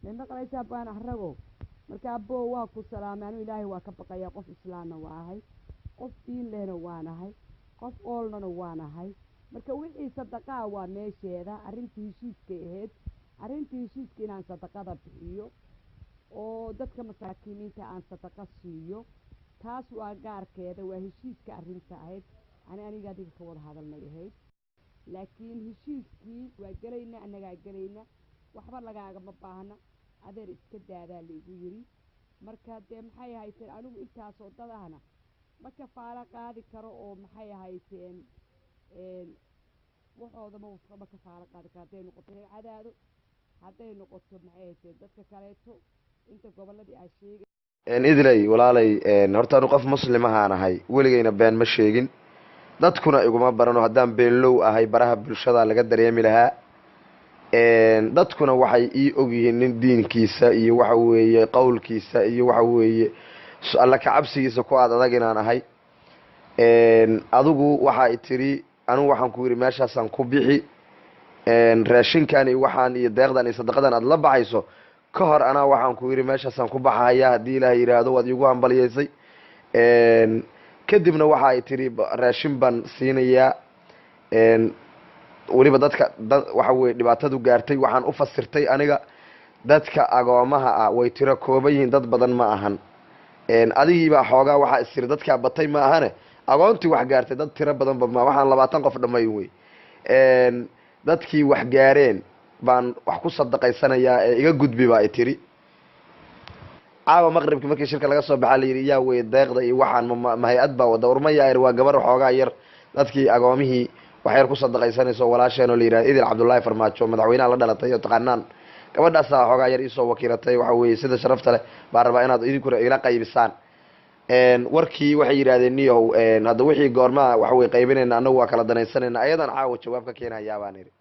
لأن قلت أبان أحرقه مركا أبو واكو سلام يعني إلهي واكبقى يا قف إسلانا واهي قف دين لنا وانا هاي قف أولنا وانا هاي مركا وحي صدقاء وماشي هذا أرنتي هشيسك إهد أرنتي هشيسك إنان صدقاء بحيو وددك مساكينينتا aan sadaqa siiyo taas waa gaarkeeda waa heshiiska arrinta ahayd aniga adiga ka wada hadalnay ahayd laakiin heshiiskii waa galayna anaga galayna waxba lagaaga ma baahna adeer iska daadaa liigu yiri marka de maxay ahaayeen anigu intaas oo dadahana ma ka faala qaadi karo oo maxay ahaayeen waxooda ma ka faala qaadi karo hadday noqoto cadaado hadday noqoto maxay ahaayeen dadka kaleeto inta goboladii ay sheegay idilay walaalay horta anu qof muslim ahaan ahay weligayna been ma sheegin dadkuna iguma barano haddaan beenlow ahay baraha bulshada laga dareemi lahaa dadkuna waxay ii ogyihiin nin diinkiisa iyo waxa weeye qowlkiisa iyo waxa weeye alla ka cabsigiisa ku adag inaan ahay adigu waxa tiri anu waxaan ku yiri meeshaasaan ku bixi raashinkan iyo waxaan iyo deeqdan iyo sadaqadan aad la baxayso ka hor ana waxaan ku yiri meeshaasaan ku baxaya hadii ilaahay yiraahdo waad igu hambalyeysay kadibna waxa ay tiri raashin ban siinaya waliba dadka waxa weey dhibaatadu gaartay waxaan u fasirtay aniga dadka agoomaha ah way tiro koobayiin dad badan ma ahan adigiiba xoogaa waxa isir dadka batay ma ahane agoontii wax gaartay dad tiro badan ma waxaan 20 qof dhamay way dadkii wax gaareen baan wax ku sadaqaysanayaa iga gudbi baa ay tiri caawa maqribkii markii shirka laga soo baxay la yiri yaa way deeqda iyo waxaan ma hay'ad baa wada urmaya ay waa gabar xoogaa yar dadkii agoomihii wax yar ku sadaqaysanayso walaasheen oo la yiraahdo Idil Cabdullaahi Farmaajo madaxweynaha la dhalatay oo taqaanaan gabadhaas xoogaa yar isoo wakiilatay waxa weeye sida sharafta leh baa rabaa inaad idinku ila qaybisaan warkii waxay yiraahdeen niyow hadda wixii goorma waxa way qaybinayna anagu waa kala danaysanayna ayadan caawa jawaab ka keenayaa baan iri